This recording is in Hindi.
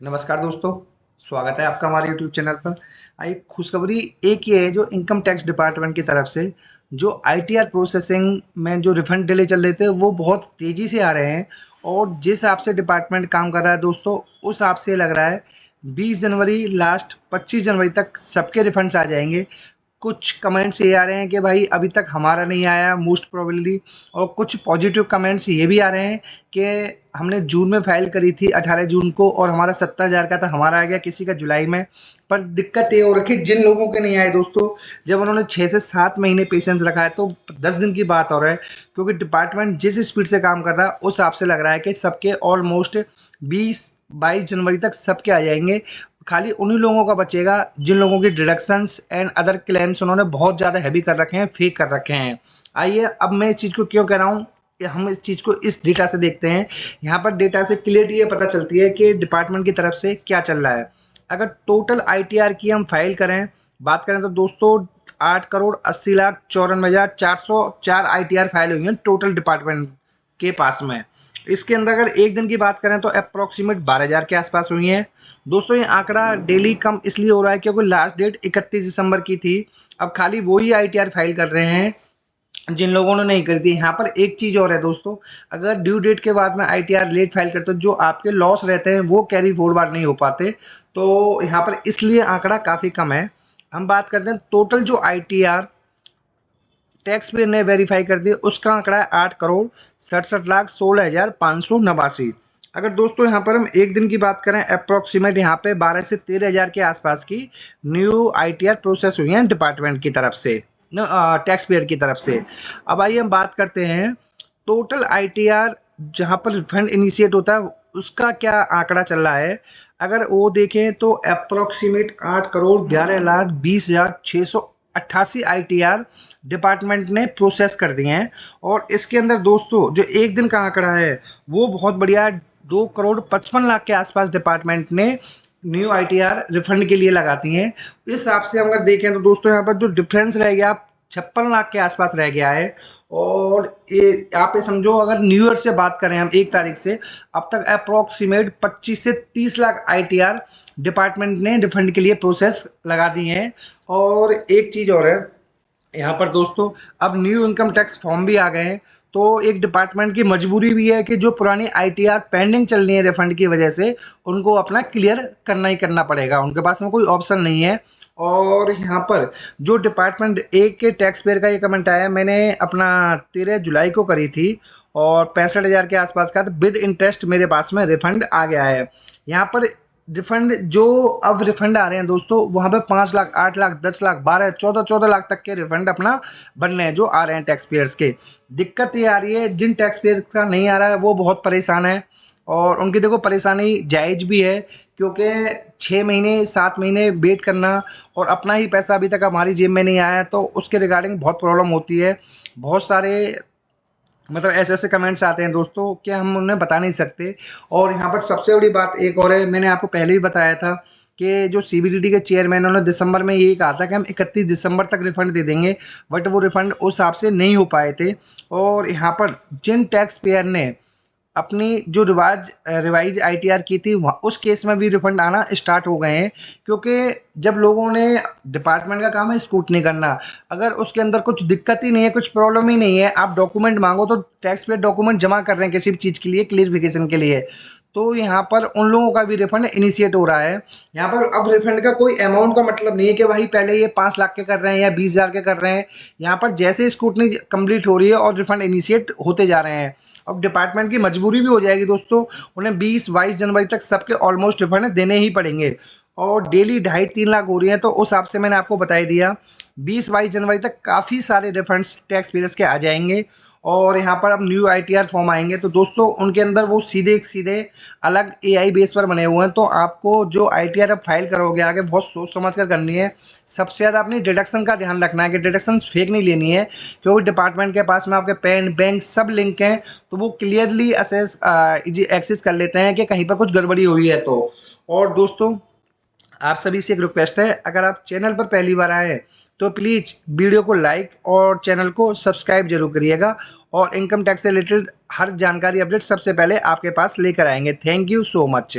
नमस्कार दोस्तों, स्वागत है आपका हमारे यूट्यूब चैनल पर। एक खुशखबरी एक ये है जो इनकम टैक्स डिपार्टमेंट की तरफ से जो आईटीआर प्रोसेसिंग में जो रिफंड डिले चल रहे थे वो बहुत तेज़ी से आ रहे हैं। और जिस हिसाब से डिपार्टमेंट काम कर रहा है दोस्तों, उस हिसाब से लग रहा है 20 जनवरी लास्ट 25 जनवरी तक सबके रिफंड्स आ जाएंगे। कुछ कमेंट्स ये आ रहे हैं कि भाई अभी तक हमारा नहीं आया मोस्ट प्रोबेबली, और कुछ पॉजिटिव कमेंट्स ये भी आ रहे हैं कि हमने जून में फाइल करी थी 18 जून को और हमारा 70,000 का था, हमारा आ गया किसी का जुलाई में। पर दिक्कत ये हो रखी जिन लोगों के नहीं आए दोस्तों, जब उन्होंने 6 से 7 महीने पेशेंस रखा है तो 10 दिन की बात हो रहा है, क्योंकि डिपार्टमेंट जिस स्पीड से काम कर रहा है उस हिसाब से लग रहा है कि सबके ऑलमोस्ट 20-22 जनवरी तक सबके आ जाएंगे। खाली उन्हीं लोगों का बचेगा जिन लोगों की डिडक्शंस एंड अदर क्लेम्स उन्होंने बहुत ज़्यादा हैवी कर रखे हैं, फेक कर रखे हैं। आइए अब मैं इस चीज़ को क्यों कह रहा हूँ, हम इस चीज़ को इस डेटा से देखते हैं। यहाँ पर डेटा से क्लियरली ये पता चलती है कि डिपार्टमेंट की तरफ से क्या चल रहा है। अगर टोटल आईटीआर की हम फाइल करें, बात करें तो दोस्तों 8,80,94,404 आईटीआर फाइल हुई हैं टोटल डिपार्टमेंट के पास में। इसके अंदर अगर एक दिन की बात करें तो अप्रॉक्सीमेट 12,000 के आसपास हुई हैं। दोस्तों ये आंकड़ा डेली कम इसलिए हो रहा है क्योंकि लास्ट डेट 31 दिसंबर की थी। अब खाली वही आईटीआर फाइल कर रहे हैं जिन लोगों ने नहीं करी थी। यहाँ पर एक चीज़ और है दोस्तों, अगर ड्यू डेट के बाद में आईटीआर लेट फाइल करते हो, जो आपके लॉस रहते हैं वो कैरी फॉरवर्ड नहीं हो पाते। तो यहाँ पर इसलिए आंकड़ा काफ़ी कम है। हम बात करते हैं टोटल जो आईटीआर टैक्स पेयर ने वेरीफाई कर दिया, उसका आंकड़ा है 8,67,16,589। अगर दोस्तों यहाँ पर हम एक दिन की बात करें, अप्रॉक्सीमेट यहाँ पे 12 से 13,000 के आसपास की न्यू आईटीआर प्रोसेस हुई हैं डिपार्टमेंट की तरफ से, टैक्स पेयर की तरफ से। अब आइए हम बात करते हैं टोटल आईटीआर जहाँ पर रिफंड इनिशिएट होता है उसका क्या आंकड़ा चल रहा है। अगर वो देखें तो अप्रॉक्सीमेट 8,20,688 आईटीआर डिपार्टमेंट ने प्रोसेस कर दिए हैं। और इसके अंदर दोस्तों जो एक दिन का आंकड़ा है वो बहुत बढ़िया है, 2,55,00,000 के आसपास डिपार्टमेंट ने न्यू आईटीआर रिफंड के लिए लगाती हैं। इस हिसाब से अगर देखें तो दोस्तों यहाँ पर जो डिफरेंस रह गया 56,00,000 के आसपास रह गया है। और ये आप ये समझो, अगर न्यू ईयर से बात करें हम 1 तारीख से, अब तक अप्रॉक्सीमेट 25 से 30 लाख आईटीआर डिपार्टमेंट ने रिफंड के लिए प्रोसेस लगा दी हैं। और एक चीज़ और है यहाँ पर दोस्तों, अब न्यू इनकम टैक्स फॉर्म भी आ गए हैं, तो एक डिपार्टमेंट की मजबूरी भी है कि जो पुरानी आईटीआर पेंडिंग चल रही है रिफंड की वजह से, उनको अपना क्लियर करना ही करना पड़ेगा, उनके पास में कोई ऑप्शन नहीं है। और यहाँ पर जो डिपार्टमेंट एक के टैक्स पेयर का ये कमेंट आया, मैंने अपना 13 जुलाई को करी थी और 65,000 के आसपास का विद इंटरेस्ट मेरे पास में रिफंड आ गया है। यहाँ पर रिफंड जो अब रिफंड आ रहे हैं दोस्तों, वहाँ पे 5 लाख, 8 लाख, 10 लाख, 12, 14 लाख तक के रिफंड अपना बन रहे हैं जो आ रहे हैं टैक्स पेयर्स के। दिक्कत ये आ रही है जिन टैक्स पेयर का नहीं आ रहा है वो बहुत परेशान है, और उनकी देखो परेशानी जायज़ भी है, क्योंकि 6 महीने 7 महीने वेट करना और अपना ही पैसा अभी तक हमारी जेब में नहीं आया है, तो उसके रिगार्डिंग बहुत प्रॉब्लम होती है। बहुत सारे मतलब ऐसे-ऐसे कमेंट्स आते हैं दोस्तों कि हम उन्हें बता नहीं सकते। और यहाँ पर सबसे बड़ी बात एक और है, मैंने आपको पहले भी बताया था कि जो सीबीडीटी के चेयरमैन उन्होंने दिसंबर में यही कहा था कि हम 31 दिसंबर तक रिफंड दे देंगे, बट वो रिफंड उस हिसाब से नहीं हो पाए थे। और यहाँ पर जिन टैक्स पेयर ने अपनी जो रिवाइज आईटीआर की थी उस केस में भी रिफंड आना स्टार्ट हो गए हैं, क्योंकि जब लोगों ने, डिपार्टमेंट का काम है स्क्रूटनी करना, अगर उसके अंदर कुछ दिक्कत ही नहीं है, कुछ प्रॉब्लम ही नहीं है, आप डॉक्यूमेंट मांगो तो टैक्स पेयर डॉक्यूमेंट जमा कर रहे हैं किसी भी चीज़ के लिए, क्लियरिफिकेशन के लिए, तो यहाँ पर उन लोगों का भी रिफंड इनिशिएट हो रहा है। यहाँ पर अब रिफंड का कोई अमाउंट का मतलब नहीं है कि भाई पहले ये 5 लाख के कर रहे हैं या 20,000 के कर रहे हैं। यहाँ पर जैसे स्क्रूटनी कंप्लीट हो रही है और रिफंड इनिशिएट होते जा रहे हैं। अब डिपार्टमेंट की मजबूरी भी हो जाएगी दोस्तों, उन्हें 20-22 जनवरी तक सबके ऑलमोस्ट रिफंड देने ही पड़ेंगे। और डेली 2.5-3 लाख हो रही हैं, तो उस हिसाब से मैंने आपको बता ही दिया 20-22 जनवरी तक काफ़ी सारे रिफंड्स टैक्स पेयर्स के आ जाएंगे। और यहाँ पर अब न्यू आईटीआर फॉर्म आएंगे, तो दोस्तों उनके अंदर वो सीधे अलग एआई बेस पर बने हुए हैं, तो आपको जो आईटीआर अब फाइल करोगे आगे बहुत सोच समझ कर करनी है। सबसे ज़्यादा अपनी डिडक्शन का ध्यान रखना है कि डिडक्शन फेक नहीं लेनी है, क्योंकि डिपार्टमेंट के पास में आपके पैन बैंक सब लिंक हैं, तो वो क्लियरली एक्सेस कर लेते हैं कि कहीं पर कुछ गड़बड़ी हुई है तो। और दोस्तों आप सभी से एक रिक्वेस्ट है, अगर आप चैनल पर पहली बार आए हैं तो प्लीज़ वीडियो को लाइक और चैनल को सब्सक्राइब जरूर करिएगा, और इनकम टैक्स से रिलेटेड हर जानकारी अपडेट सबसे पहले आपके पास लेकर आएंगे। Thank you so much.